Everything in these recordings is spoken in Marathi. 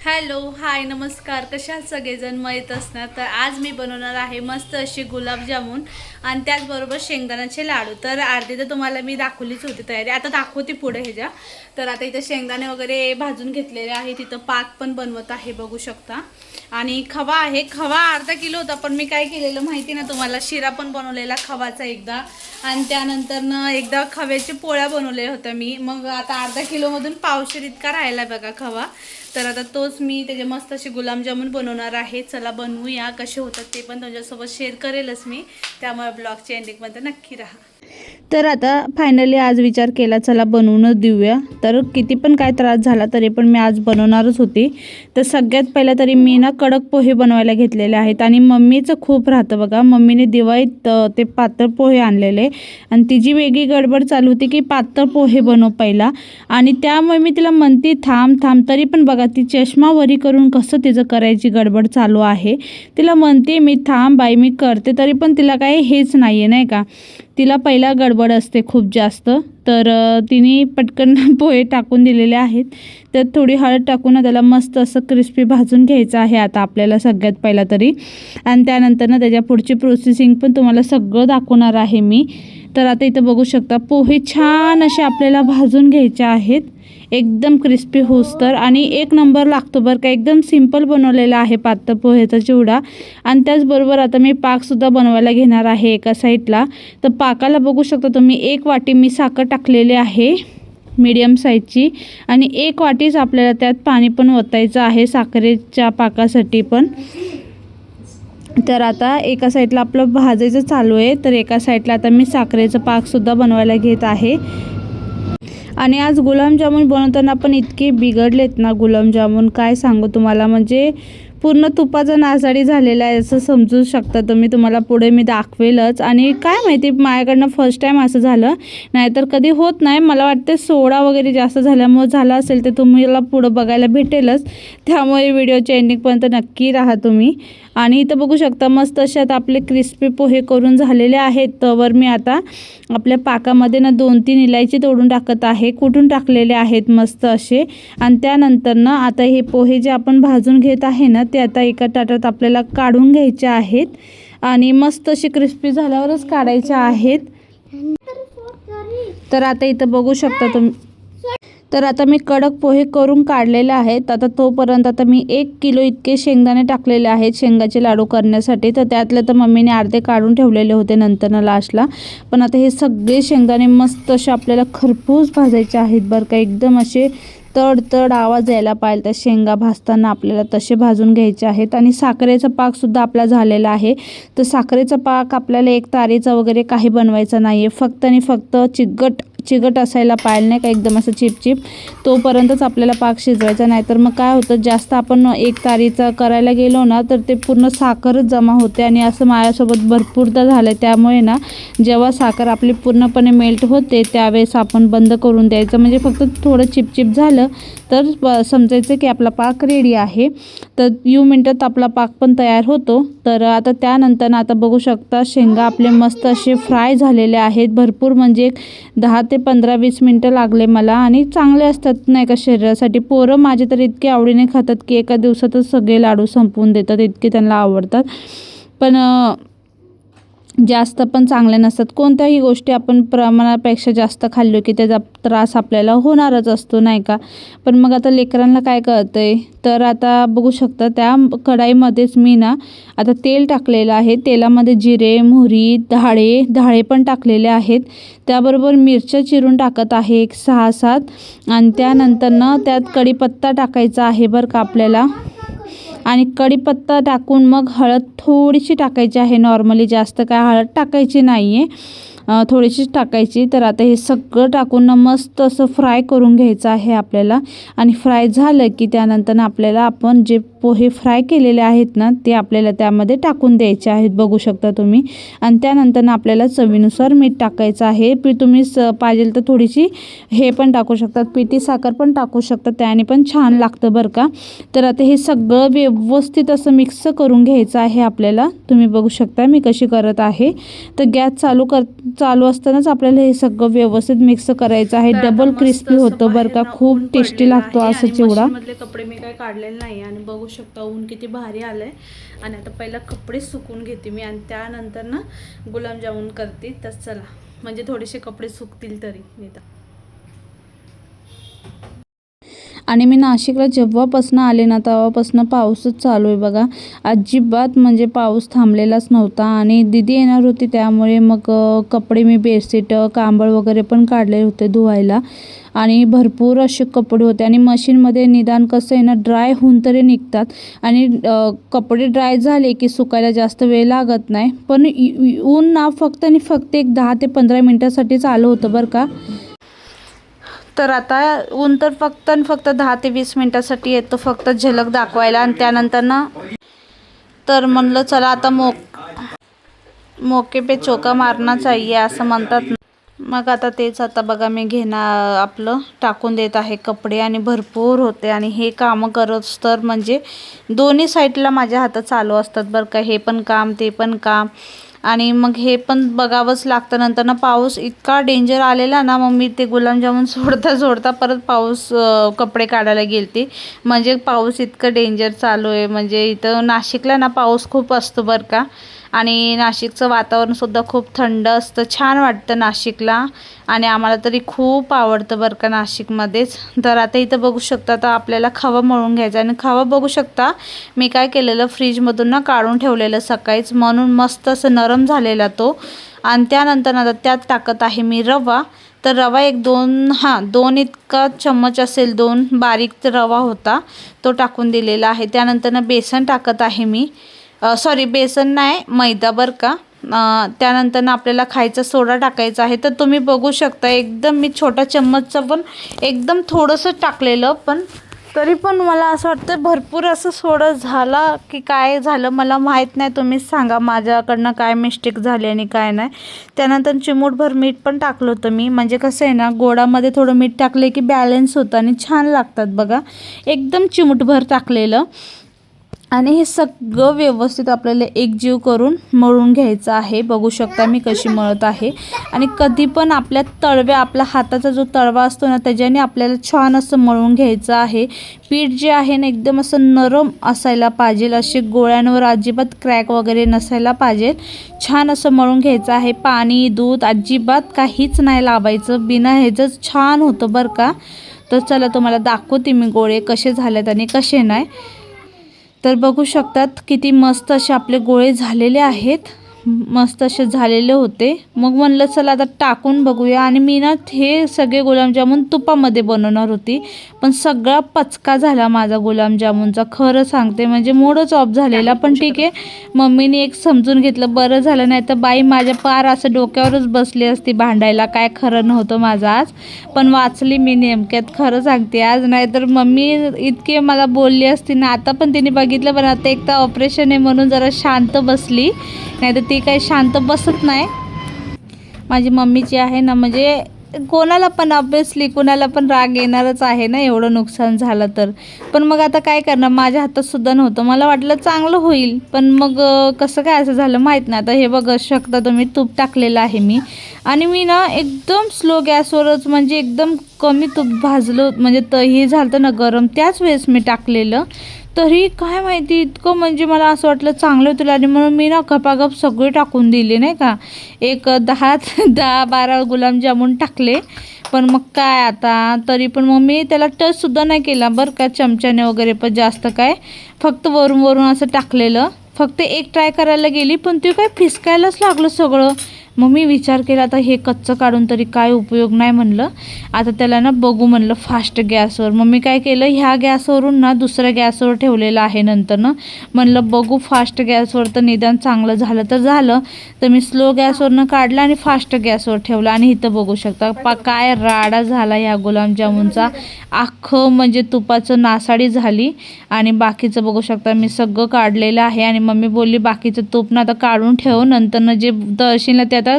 हॅलो हाय नमस्कार, कशा आहात सगळेजण? माहीत असणार तर आज मी बनवणार आहे मस्त अशी गुलाबजामुन आणि त्याचबरोबर शेंगदाण्याचे लाडू. तर अर्धी तर तुम्हाला मी दाखवलीच होती तयारी, आता दाखवते पुढे ह्याच्या. तर आता इथं शेंगदाणे वगैरे भाजून घेतलेले आहे, तिथं पाक पण बनवत आहे बघू शकता. आणि खवा आहे, खवा अर्धा किलो होता, पण मी काय केलेलं माहिती ना तुम्हाला, शिरा पण बनवलेला खवाचा एकदा आणि त्यानंतर एकदा खव्याच्या पोळ्या बनवल्या होत्या मी. मग आता अर्धा किलोमधून पावशेर इतका राहिला बघा खवा. तर आता तोच मी त्याचे मस्त असे गुलाबजामुन बनवणार आहे. चला बनवूया, कसे होतात ते पण तुमच्यासोबत शेअर करेलच मी, त्यामुळे ब्लॉगच्या एंडिंगमध्ये नक्की राहा. तर आता फायनली आज विचार केला चला बनवूनच देऊया. तर किती पण काय त्रास झाला तरी पण मी आज बनवणारच होती. तर सगळ्यात पहिला तरी मी ना कडक पोहे बनवायला घेतलेले आहेत आणि मम्मीचं खूप राहतं बघा. मम्मीने दिवाळीत ते पातळ पोहे आणलेले आणि तिची वेगळी गडबड चालू होती की पातळ पोहे बनव पहिला, आणि त्यामुळे मी तिला म्हणते थांब थांब, तरी पण बघा ती चष्मा वरी करून कसं तिचं करायची गडबड चालू आहे. तिला म्हणते मी थांब बाई मी करते, तरी पण तिला काही हेच नाही आहे नाही का, तिला पहिला गडबड असते खूप जास्त. तर तिने पटकन पोहे टाकून दिलेले आहेत. तर थोडी हळद टाकून त्याला मस्त असं क्रिस्पी भाजून घ्यायचं आहे आता आपल्याला सगळ्यात पहिला तरी. आणि त्यानंतर ना त्याच्या पुढची प्रोसेसिंग पण तुम्हाला सगळं दाखवणार आहे मी. तर आता इथं बघू शकता पोहे छान असे आपल्याला भाजून घ्यायचे आहेत एकदम क्रिस्पी होस्तर, आणि एक नंबर लागतो बरं का. एकदम सिंपल बनवलेला आहे पातळ पोहेचा चिवडा. आणि त्याचबरोबर आता मी पाकसुद्धा बनवायला घेणार आहे एका साईडला. तर पाकाला बघू शकता तुम्ही 1 वाटी मी साखर टाकलेली आहे मीडियम साईजची, आणि 1 वाटीच आपल्याला त्यात पाणी पण ओतायचं आहे साखरेच्या पाकासाठी पण. तर आता एका साईडला आपलं भाजायचं चालू आहे, तर एका साईडला आता मी साखरेचं पाकसुद्धा बनवायला घेत आहे. आणि आज गुलाबजामुन बनवताना पण इतके बिघडलेत ना गुलाबजामुन, काय सांगू तुम्हाला, म्हणजे पूर्ण तुपाचा नासाडी झालेला आहे असं समजू शकता तुम्ही. तुम्हाला पुढे मी दाखवेलच. आणि काय माहिती माझ्याकडनं फर्स्ट टाईम असं झालं, नाहीतर कधी होत नाही. मला वाटते सोडा वगैरे जास्त झाल्यामुळे झालं असेल, ते तुम्हाला पुढं बघायला भेटेलच. त्यामुळे व्हिडिओच्या एंडिंगपर्यंत नक्की राहा तुम्ही. आणि इथं बघू शकता मस्त असे आता आपले क्रिस्पी पोहे करून झालेले आहेत. तर मी आता आपल्या पाकामध्ये ना 2-3 इलायची तोडून टाकत आहे, कुठून टाकलेले आहेत मस्त असे. आणि त्यानंतर ना आता हे पोहे जे आपण भाजून घेत आहे ना ते आता एका ताटात आपल्याला काढून घ्यायचे आहेत, आणि मस्त असे क्रिस्पी झाल्यावरच काढायचे आहेत. तर आता इथं बघू शकता तुम्ही, तर आता मी कडक पोहे करून काढलेले आहेत. आता तोपर्यंत आता मी 1 किलो इतके शेंगदाणे टाकलेले आहेत शेंगाचे लाडू करण्यासाठी. तर त्यातले तर मम्मीने अर्धे काढून ठेवलेले होते नंतर लास्टला. पण आता हे सगळे शेंगदाणे मस्त असे आपल्याला खरपूस भाजायचे आहेत बरं का. एकदम असे तड आवाज यायला पाहिजे त्या शेंगा भाजताना आपल्याला, तसे भाजून घ्यायचे आहेत. आणि साखरेचा पाकसुद्धा आपला झालेला आहे. तर साखरेचा पाक आपल्याला एक तारेचा वगैरे काही बनवायचा नाही आहे, फक्त आणि फक्त चिगट असायला पाहिजे नाही का, एकदम असं चिपचिप, तोपर्यंतच आपल्याला पाक शिजवायचा. नाही तर मग काय होतं, जास्त आपण एक तारीचा करायला गेलो ना तर ते पूर्ण साखरच जमा होते. आणि असं माझ्यासोबत भरपूरदा झालं. त्यामुळे ना जेव्हा साखर आपली पूर्णपणे मेल्ट होते त्यावेळेस आपण बंद करून द्यायचं, म्हणजे फक्त थोडं चिपचिप झालं तर समजायचं की आपला पाक रेडी आहे. तर मिनिटात आपला पाक पण तयार होतो. तर आता त्यानंतर आता बघू शकता शेंगा आपले मस्त असे फ्राय झालेले आहेत भरपूर, म्हणजे 10 ते 15-20 मिनटं लागले मला. आणि चांगले असतात नाही का शरीरासाठी. पोरं माझे तर इतके आवडीने खातात की एका दिवसातच सगळे लाडू संपवून देतात, इतके त्यांना आवडतात. पण जास्त पण चांगले नसतात. कोणत्याही गोष्टी आपण प्रमाणापेक्षा जास्त खाल्लो की त्याचा त्रास आपल्याला होणारच असतो नाही का. पण मग आता लेकरांना काय कळतंय. तर आता बघू शकता त्या कढाईमध्येच मी ना आता तेल टाकलेलं आहे. तेलामध्ये जिरे, मोहरी, डाळे पण टाकलेले आहेत. त्याबरोबर मिरच्या चिरून टाकत आहे एक 6-7. आणि त्यानंतर ना त्यात कढीपत्ता टाकायचा आहे बरं का आपल्याला. आणि कढीपत्ता टाकून मग हळद थोडीशी टाकायची आहे, नॉर्मली जास्त काय हळद टाकायची नाही आहे, थोडीशीच टाकायची. तर आता हे सगळं टाकून ना मस्त असं फ्राय करून घ्यायचं आहे आपल्याला. आणि फ्राय झालं की त्यानंतर आपल्याला आपण जे पोहे फ्राय केलेले आहेत ना ते आपल्याला त्यामध्ये टाकून द्यायचे आहेत, बघू शकता तुम्ही. आणि त्यानंतर आपल्याला चवीनुसार मीठ टाकायचं आहे. तुम्ही पाहिजे तर थोडीशी हे पण टाकू शकतात, पिठी साखर पण टाकू शकतात, त्याने पण छान लागतं बरं का. तर आता हे सगळं व्यवस्थित असं मिक्स करून घ्यायचं आहे आपल्याला. तुम्ही बघू शकता मी कशी करत आहे. तर गॅस चालू असतानाच आपल्याला हे सगळं व्यवस्थित मिक्स करायचं आहे. डबल क्रिस्पी होतं बरं का, खूप टेस्टी लागतो असं चिवडा. मधले कपडे मी काय काढलेले नाही आणि बघू शकता ऊन किती भारी आलंय. आणि आता पहिला कपडे सुकून घेते मी आणि त्यानंतर ना गुलाबजामुन करते. तर चला, म्हणजे थोडेसे कपडे सुकतील तरी निदान. आणि मी नाशिकला जेव्हापासून आले ना तेव्हापासून पाऊसच चालू आहे बघा. अजिबात म्हणजे पाऊस थांबलेलाच नव्हता. आणि दीदी येणार होती त्यामुळे मग कपडे मी बेडशीट कांबळ वगैरे पण काढले होते धुवायला. आणि भरपूर असे कपडे होते आणि मशीनमध्ये निदान कसं आहे ना ड्राय होऊन तरी निघतात. आणि कपडे ड्राय झाले की सुकायला जास्त वेळ लागत नाही. पण ऊन ना फक्त आणि फक्त एक 10 ते 15 मिनटासाठी चालू होतं बरं का. तर आता ऊन तर फक्त आणि फक्त 10 ते 20 मिनटासाठी येतो, फक्त झलक दाखवायला. आणि त्यानंतर ना तर म्हणलं चला आता मोके पे चोका मारना चाहिए असं म्हणतात. मग आता तेच आता बघा मी आपलं टाकून देत आहे कपडे. आणि भरपूर होते आणि हे कामं करत तर म्हणजे दोन्ही साईडला माझ्या हातात चालू असतात बरं का. हे पण काम ते पण काम. आणि मग हे पण बघावंच लागतं. नंतर ना पाऊस इतका डेंजर आलेला ना, मग मी ते गुलाबजामुन सोडता परत कपडे काढायला गेलते. म्हणजे पाऊस इतकं डेंजर चालू आहे. म्हणजे इथं नाशिकला ना पाऊस खूप असतो बरं का. आणि नाशिकचं वातावरणसुद्धा खूप थंड असतं, छान वाटतं नाशिकला. आणि आम्हाला तरी खूप आवडतं बरं का नाशिकमध्येच. तर आता इथं बघू शकता तर आपल्याला खवा मळून घ्यायचा. आणि खवा बघू शकता मी काय केलेलं फ्रीजमधून ना काढून ठेवलेलं सकाळीच, म्हणून मस्त असं नरम झालेला तो. आणि त्यानंतर आता त्यात टाकत आहे मी रवा. तर रवा एक दोन इतका चम्मच असेल, 2 बारीक रवा होता तो टाकून दिलेला आहे. त्यानंतर बेसन टाकत आहे मी, सॉरी बेसन नाही मैदा बरं का. त्यानंतर आपल्याला खायचा सोडा टाकायचा आहे. तर तुम्ही बघू शकता एकदम मी छोटा चम्मचचं पण एकदम थोडंसं टाकलेलं, पण तरी पण मला असं वाटतं भरपूर असं सोडा झाला की काय झालं मला माहीत नाही. तुम्हीच सांगा माझ्याकडनं काय मिस्टेक झाली आणि काय नाही. त्यानंतर चिमूटभर मीठ पण टाकलं होतं मी, म्हणजे कसं आहे ना गोडामध्ये थोडं मीठ टाकले की बॅलन्स होतं आणि छान लागतात बघा. एकदम चिमूटभर टाकलेलं. आणि हे सगळं व्यवस्थित आपल्याला एकजीव करून मळून घ्यायचं आहे. बघू शकता मी कशी मळत आहे. आणि कधी पण आपल्या हाताचा जो तळवा असतो ना त्याच्याने आपल्याला छान असं मळून घ्यायचं आहे. पीठ जे आहे ना एकदम असं नरम असायला पाहिजे, असे गोळ्यांवर अजिबात क्रॅक वगैरे नसायला पाहिजे. छान असं मळून घ्यायचं आहे. पाणी दूध अजिबात काहीच नाही लावायचं, बिना ह्याचंच छान होतं बरं का. तर चला तुम्हाला दाखवते मी गोळे कसे झालेत आणि कसे नाही. तर बघू शकतात किती मस्त असे आपले गोळे झालेले आहेत, मस्त असे झालेले होते. मग म्हणलं चला आता टाकून बघूया. आणि मी ना हे सगळे गुलाबजामुन तुपामध्ये बनवणार होती, पण सगळा पचका झाला माझा गुलाबजामुनचा, खरं सांगते. म्हणजे मूडच ऑफ झालेला. पण ठीक आहे, मम्मीने एक समजून घेतलं, बरं झालं. नाही तर बाई माझ्या पार असं डोक्यावरच बसली असती भांडायला, काय खरं नव्हतं माझं आज. पण वाचली मी नेमक्यात, खरं सांगते आज. नाही तर मम्मी इतके मला बोलली असती ना. आता पण तिने बघितलं, पण आता एक तर ऑपरेशन आहे म्हणून जरा शांत बसली, नाही तर ती काही शांत बसत नाही. माझी मम्मीची आहे ना, म्हणजे कोणाला पण ऑब्वियसली कोणाला पण राग येणारच आहे ना एवढं नुकसान झालं तर. पण मग आता काय करणार, माझ्या हातात सुद्धा नव्हतं. मला वाटलं चांगलं होईल, पण मग कसं काय असं झालं माहीत नाही. आता हे बघू शकता तुम्ही तूप टाकलेलं आहे मी. आणि मी ना एकदम स्लो गॅसवरच, म्हणजे एकदम कमी तूप भाजलं, म्हणजे हे झालं ना गरम, त्याच वेळेस मी टाकलेलं. तरी काय माहिती इतकं म्हणजे मला असं वाटलं चांगलं होतं. आणि म्हणून मी ना गपागप सगळे टाकून दिले नाही का. एक 10-12 गुलाबजामुन टाकले. पण मग काय आता, तरी पण मग मी त्याला टचसुद्धा नाही केला बरं का चमच्याने वगैरे. पण जास्त काय फक्त वरून असं टाकलेलं. फक्त एक ट्राय करायला गेली, पण ते काय फिसकायलाच लागलं सगळं. मग मी विचार केला आता हे कच्चं काढून तरी काय उपयोग नाही म्हणलं, आता त्याला ना बघू म्हणलं फास्ट गॅसवर. मग मी काय केलं, ह्या गॅसवरून ना दुसऱ्या गॅसवर ठेवलेलं आहे. नंतर ना म्हणलं बघू फास्ट गॅसवर तर निदान चांगलं झालं तर झालं. तर मी स्लो गॅसवरनं काढलं आणि फास्ट गॅसवर ठेवलं आणि इथं बघू शकता काय राडा झाला ह्या गुलाबजामुनचा. अख्खं म्हणजे तुपाचं नासाडी झाली आणि बाकीचं बघू शकता मी सगळं काढलेलं आहे. आणि मम्मी बोलली बाकीचं तूप ना आता काढून ठेव, नंतरनं जे तळशील ना ते आता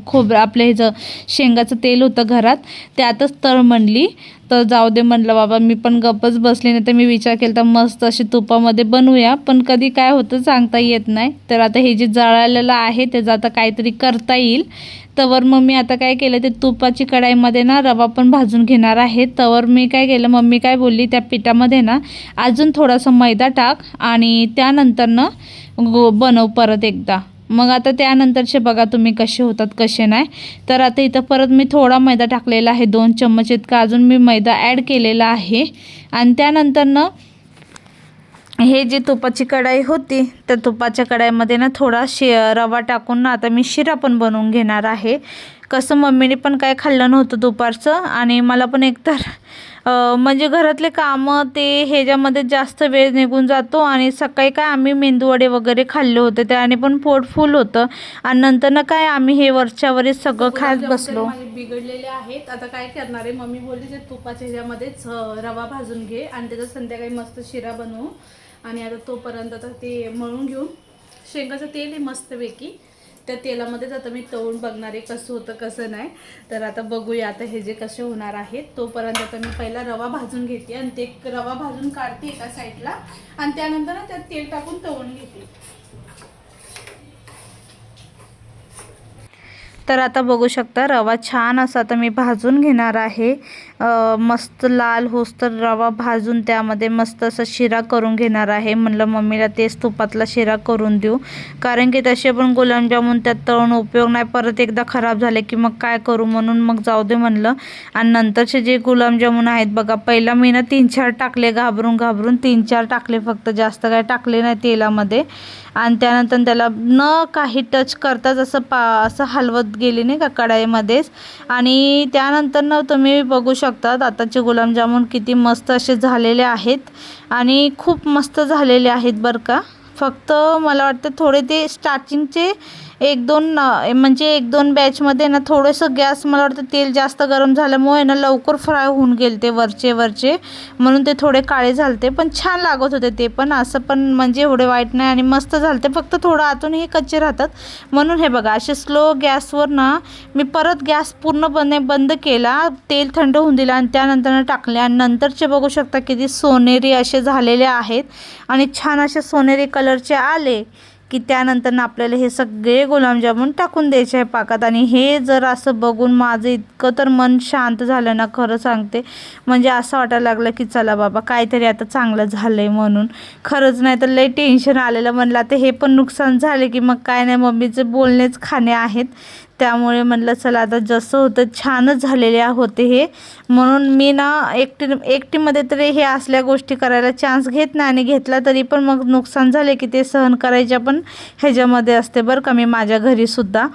खोबरं आपलं ह्याचं शेंगाचं तेल होतं घरात त्यातच तळ म्हणली. तर जाऊ दे म्हणलं बाबा, मी पण गप्पच बसली. नाही तर मी विचार केला तर मस्त अशी तुपामध्ये बनवूया, पण कधी काय होतं सांगता येत नाही. तर आता हे जे जळालेलं आहे त्याचं आता काहीतरी करता येईल. तवर मग मी आता काय केलं, ते तुपाची कढाईमध्ये ना रवा पण भाजून घेणार आहे. तवर मी काय केलं, मम्मी काय बोलली, त्या पिठामध्ये ना अजून थोडासा मैदा टाक आणि त्यानंतर ना बनव परत एकदा. मग आता त्यानंतरचे बघा तुम्ही कसे होतात कसे नाही. तर आता इथं परत मी थोडा मैदा टाकलेला आहे, 2 चम्मच इतका अजून मी मैदा ॲड केलेला आहे. आणि त्यानंतर ना हे जी तुपाची कढाई होती त्या तुपाच्या कढाईमध्ये ना थोडा रवा टाकून ना आता मी शिरा पण बनवून घेणार आहे. कसं मम्मीने पण काय खाल्लं नव्हतं दुपारचं आणि मला पण एकतर म्हणजे घरातले कामं ते ह्याच्यामध्ये जास्त वेळ निघून जातो. आणि सकाळी काय आम्ही मेंदूवडे वगैरे खाल्ले होते त्याने पण पोट फुल होतं. आणि नंतर ना काय आम्ही हे वरच्यावरच सगळं खात बसलो. बिघडलेले आहेत. आता काय करणार आहे, मम्मी बोलली जे तुपाच्या ह्याच्यामध्येच रवा भाजून घे आणि त्याचा संध्याकाळी मस्त शिरा बनवू. आणि आता तोपर्यंत आता ते मळून घेऊन शेंगाचं तेल आहे मस्तपैकी त्या तेलामध्येच आता मी तळून बघणार आहे कसं होतं कसं नाही. तर आता बघूया आता हे जे कसे होणार आहेत. तोपर्यंत आता मी पहिला रवा भाजून घेते आणि ते रवा भाजून काढते एका साईडला आणि त्यानंतर ना त्यात तेल टाकून तळून घेते. तर आता बघू शकता रवा छान असा आता मी भाजून घेणार आहे. मस्त लाल होस तर रवा भाजून त्यामध्ये मस्त असं शिरा करून घेणार आहे. म्हणलं मम्मीला तेच तुपातला शिरा करून देऊ, कारण की तसे पण गुलाबजामुन त्यात तळून उपयोग नाही, परत एकदा खराब झाले की मग काय करू, म्हणून मग जाऊ दे म्हणलं. आणि नंतरचे जे गुलाबजामुन आहेत बघा, पहिला मी ना 3-4 टाकले, घाबरून 3-4 टाकले फक्त, जास्त काय टाकले नाही तेलामध्ये. आणि त्यानंतर त्याला न काही टच करताच असं हलवत गेली नाही का कढाईमध्येच. आणि त्यानंतर ना तुम्ही बघू शकता आताचे गुलाबजामुन किती मस्त असे झालेले आहेत आणि खूप मस्त झालेले आहेत बरं का. फक्त मला वाटतं थोडे ते स्टार्टिंगचे 1-2 म्हणजे 1-2 बॅचमध्ये ना थोडंसं गॅस मला वाटतं तेल जास्त गरम झाल्यामुळे ना लवकर फ्राय होऊन गेले ते वरचे म्हणून ते थोडे काळे झालते. पण छान लागत होते ते पण, असं पण म्हणजे एवढे वाईट नाही आणि मस्त झालते. फक्त थोडं आतूनही कच्चे राहतात म्हणून हे बघा असे स्लो गॅसवर ना मी परत गॅस पूर्णपणे बंद केला, तेल थंड होऊन दिला आणि त्यानंतर टाकले. आणि नंतरचे बघू शकता किती सोनेरी असे झालेले आहेत आणि छान असे सोनेरी कलरचे आले की त्यानंतर आपल्याला हे सगळे गुलाबजामुन टाकून द्यायचे आहे पाकात. आणि हे जर असं बघून माझं इतकं तर मन शांत झालं ना, खरं सांगते. म्हणजे असं वाटायला लागलं की चला बाबा काहीतरी आता चांगलं झालं आहे म्हणून. खरंच नाही तर लई टेन्शन आलेलं. म्हणलं आता हे पण नुकसान झाले की मग काय नाही, मम्मीचे बोलणेच खाणे आहेत. त्यामुळे म्हणलं चला आता जसं होतं छानच झालेले होते हे, म्हणून मी ना एकटीमध्ये तरी हे असल्या गोष्टी करायला चान्स घेत नाही. आणि घेतला तरी पण मग नुकसान झाले की ते सहन करायच्या पण ह्याच्यामध्ये असते बरं का मी माझ्या घरीसुद्धा.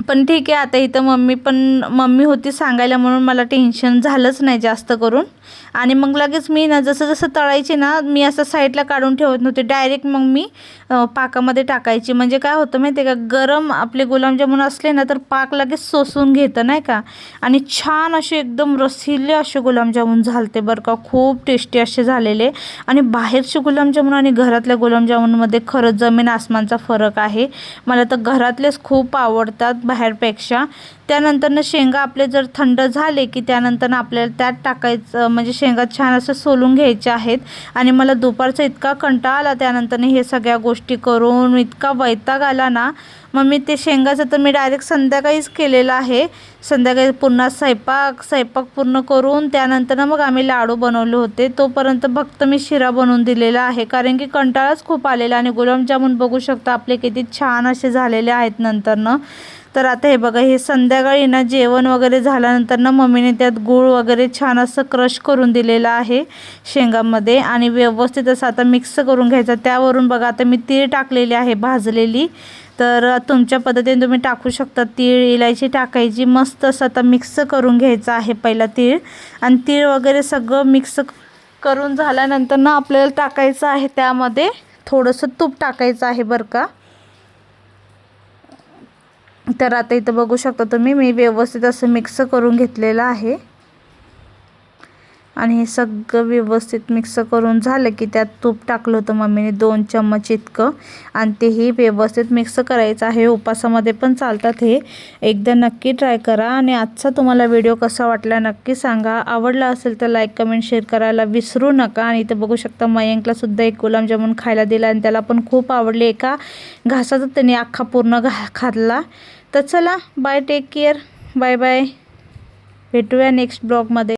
पण ठीक आहे, आता इथं मम्मी होती सांगायला म्हणून मला टेन्शन झालंच नाही जास्त करून. आणि मग लगेच मी ना जसं तळायचे ना मी असं साईडला काढून ठेवत नव्हते, डायरेक्ट मग मी पाकामध्ये टाकायची. म्हणजे काय होतं माहिती आहे का, गरम आपले गुलाबजामुन असले ना तर पाक लगेच शोषून घेतं नाही का. आणि छान असे एकदम रसिले असे गुलाबजामुन झालते बरं का, खूप टेस्टी असे झालेले. आणि बाहेरचे गुलाबजामुन आणि घरातल्या गुलाबजामुनमध्ये खरंच जमीन आसमानचा फरक आहे. मला तर घरातलेच खूप आवडतात बाहेरपेक्षा. त्यानंतरनं शेंगा आपले जर थंड झाले की त्यानंतर आपल्याला त्यात टाकायचं, म्हणजे शेंगा छान असं सोलून घ्यायच्या आहेत. आणि मला दुपारचा इतका कंटाळा आला त्यानंतर हे सगळ्या गोष्टी करून, इतका वैताग आला ना. मग मी ते शेंगाचं तर मी डायरेक्ट संध्याकाळीच केलेलं आहे. संध्याकाळी पुन्हा स्वयंपाक पूर्ण करून त्यानंतर मग आम्ही लाडू बनवले होते. तोपर्यंत फक्त मी शिरा बनवून दिलेला आहे, कारण की कंटाळाच खूप आलेला. आणि गुलाबजामुन बघू शकता आपले किती छान असे झालेले आहेत नंतरनं. तर आता हे बघा, हे संध्याकाळी ना जेवण वगैरे झाल्यानंतर ना मम्मीने त्यात गूळ वगैरे छान असं क्रश करून दिलेलं आहे शेंगामध्ये. आणि व्यवस्थित असं आता मिक्स करून घ्यायचं. त्यावरून बघा आता मी तीळ टाकलेली आहे भाजलेली. तर तुमच्या पद्धतीने तुम्ही टाकू शकता. तीळ इलायची टाकायची, मस्त असं आता मिक्स करून घ्यायचं आहे पहिला तीळ. आणि तीळ वगैरे सगळं मिक्स करून झाल्यानंतर ना आपल्याला टाकायचं आहे त्यामध्ये थोडंसं तूप टाकायचं आहे बरं का. तर आता इथं बघू शकता तुम्ही, मी व्यवस्थित असं मिक्स करून घेतलेलं आहे. आणि हे सगळं व्यवस्थित मिक्स करून झालं की त्यात तूप टाकलं होतं मम्मीने 2 चम्मच इतकं. आणि तेही व्यवस्थित मिक्स करायचं आहे. उपासामध्ये पण चालतात हे. एकदा नक्की ट्राय करा. आणि आजचा तुम्हाला व्हिडिओ कसा वाटला नक्की सांगा. आवडला असेल तर लाईक कमेंट शेअर करायला विसरू नका. आणि इथं बघू शकता मयंकला सुद्धा एक गुलाबजामुन खायला दिला आणि त्याला पण खूप आवडले. एका घासाचा त्याने अख्खा पूर्ण खाल्ला. तर चला bye, take care, bye bye. भेटूया नेक्स्ट ब्लॉगमध्ये.